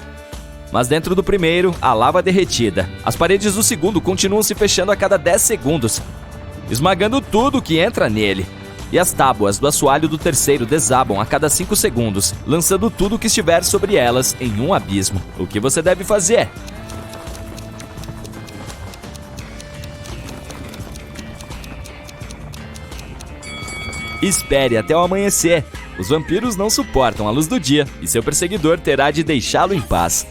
Mas dentro do primeiro, há lava derretida. As paredes do segundo continuam se fechando a cada 10 segundos, esmagando tudo que entra nele. E as tábuas do assoalho do terceiro desabam a cada 5 segundos, lançando tudo que estiver sobre elas em um abismo. O que você deve fazer? Espere até o amanhecer. Os vampiros não suportam a luz do dia e seu perseguidor terá de deixá-lo em paz.